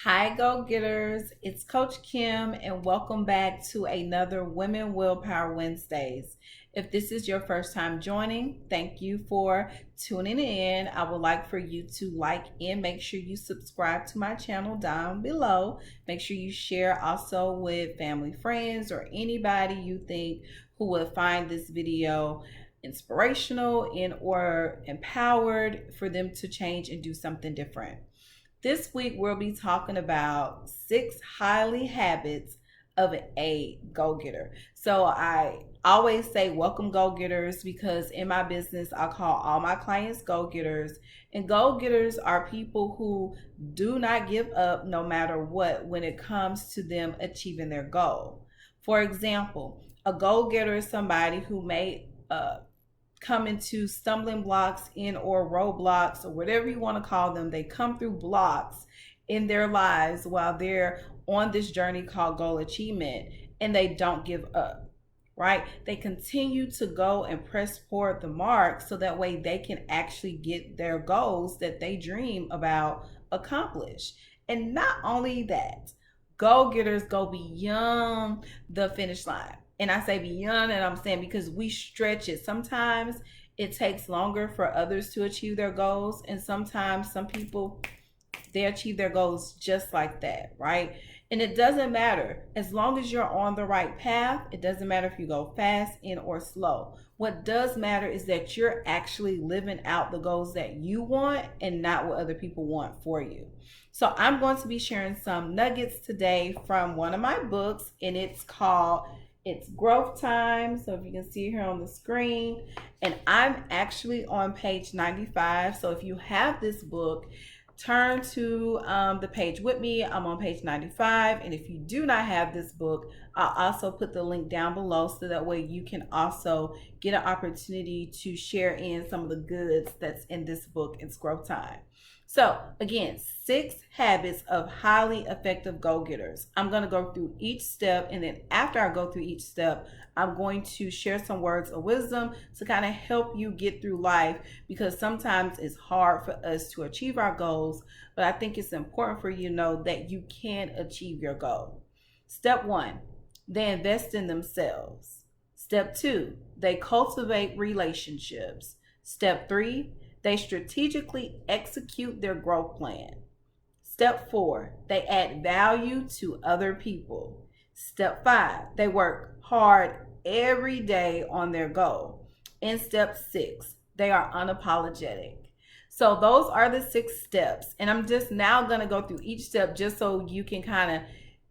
Hi, go getters. It's Coach Kim, and welcome back to another Women Willpower Wednesdays. If this is your first time joining, thank you for tuning in. I would like for you to like and make sure you subscribe to my channel down below. Make sure you share also with family, friends, or anybody you think who would find this video inspirational and or empowered for them to change and do something different. This week, we'll be talking about 6 highly habits of a go getter. So, I always say, welcome, go getters, because in my business, I call all my clients go getters. And go getters are people who do not give up no matter what when it comes to them achieving their goal. For example, a go getter is somebody who may come into stumbling blocks in or roadblocks or whatever you want to call them. They come through blocks in their lives while they're on this journey called goal achievement, and they don't give up, right? They continue to go and press toward the mark so that way they can actually get their goals that they dream about accomplished. And not only that, go getters go beyond the finish line. And I say beyond, and I'm saying because we stretch it. Sometimes it takes longer for others to achieve their goals, and sometimes some people they achieve their goals just like that, right? And it doesn't matter as long as you're on the right path. It doesn't matter if you go fast in or slow. What does matter is that you're actually living out the goals that you want and not what other people want for you. So I'm going to be sharing some nuggets today from one of my books, and it's Growth Time. So if you can see here on the screen, and I'm actually on page 95. So if you have this book, turn to the page with me. I'm on page 95. And if you do not have this book, I'll also put the link down below so that way you can also get an opportunity to share in some of the goods that's in this book. It's Growth Time. So again, 6 habits of highly effective go-getters. I'm going to go through each step, and then after I go through each step, I'm going to share some words of wisdom to kind of help you get through life, because sometimes it's hard for us to achieve our goals, but I think it's important for you to know that you can achieve your goal. Step 1, they invest in themselves. Step 2, they cultivate relationships. Step 3, they strategically execute their growth plan. Step 4, they add value to other people. Step 5, they work hard every day on their goal. And step 6, they are unapologetic. So those are the 6 steps. And I'm just now going to go through each step just so you can kind of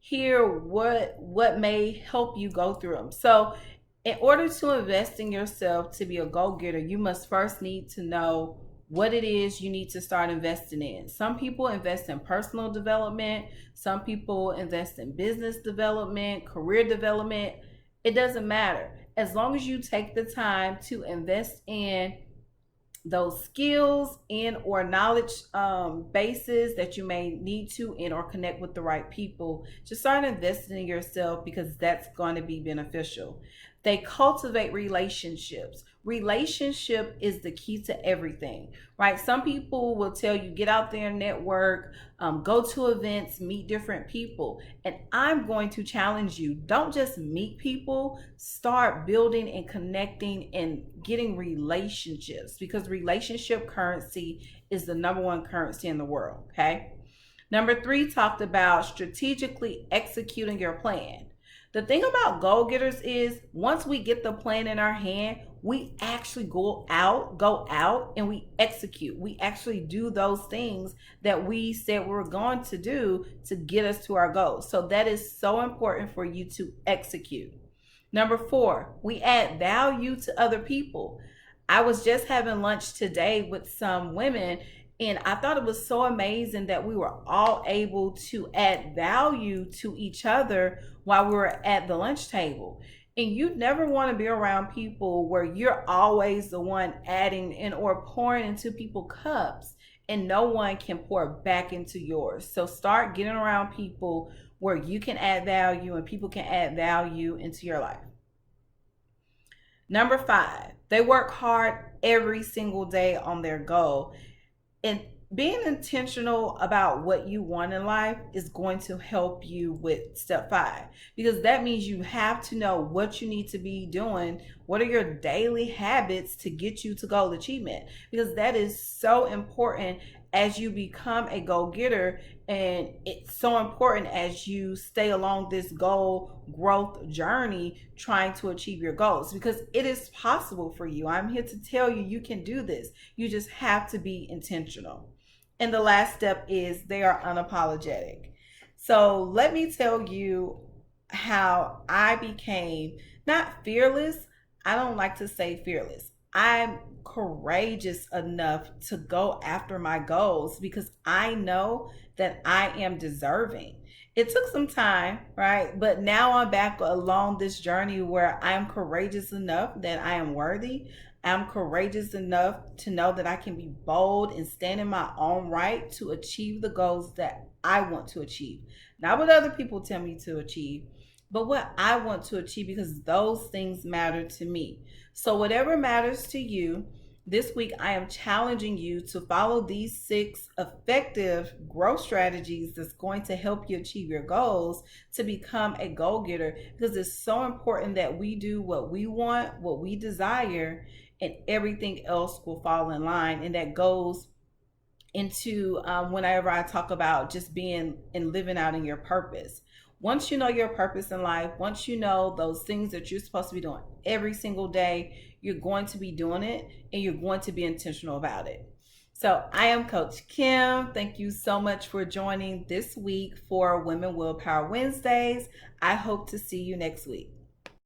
hear what may help you go through them. So in order to invest in yourself to be a go-getter, you must first need to know what it is you need to start investing in. Some people invest in personal development. Some people invest in business development, career development. It doesn't matter. As long as you take the time to invest in those skills and or knowledge bases that you may need to and or connect with the right people, just start investing in yourself, because that's going to be beneficial. They cultivate relationships. Relationship is the key to everything, right? Some people will tell you get out there, network, go to events, meet different people. And I'm going to challenge you, don't just meet people, start building and connecting and getting relationships, because relationship currency is the number one currency in the world, okay? Number 3 talked about strategically executing your plan. The thing about goal getters is once we get the plan in our hand, we actually go out and we execute. We actually do those things that we said we were going to do to get us to our goals. So that is so important for you to execute. Number 4, we add value to other people. I was just having lunch today with some women, and I thought it was so amazing that we were all able to add value to each other while we were at the lunch table. And you never want to be around people where you're always the one adding and or pouring into people's cups and no one can pour back into yours. So start getting around people where you can add value and people can add value into your life. Number 5, they work hard every single day on their goal. And being intentional about what you want in life is going to help you with step 5, because that means you have to know what you need to be doing. What are your daily habits to get you to goal achievement? Because that is so important as you become a go-getter, and it's so important as you stay along this goal growth journey trying to achieve your goals, because it is possible for you. I'm here to tell you, you can do this. You just have to be intentional. And the last step is they are unapologetic. So let me tell you how I became not fearless. I don't like to say fearless. I'm courageous enough to go after my goals because I know that I am deserving. It took some time, right? But now I'm back along this journey where I'm courageous enough that I am worthy. I'm courageous enough to know that I can be bold and stand in my own right to achieve the goals that I want to achieve. Not what other people tell me to achieve, but what I want to achieve, because those things matter to me. So, whatever matters to you, this week I am challenging you to follow these 6 effective growth strategies that's going to help you achieve your goals to become a goal getter, because it's so important that we do what we want, what we desire, and everything else will fall in line. And that goes into whenever I talk about just being and living out in your purpose. Once you know your purpose in life, once you know those things that you're supposed to be doing every single day, you're going to be doing it and you're going to be intentional about it. So I am Coach Kim. Thank you so much for joining this week for Women Willpower Wednesdays. I hope to see you next week.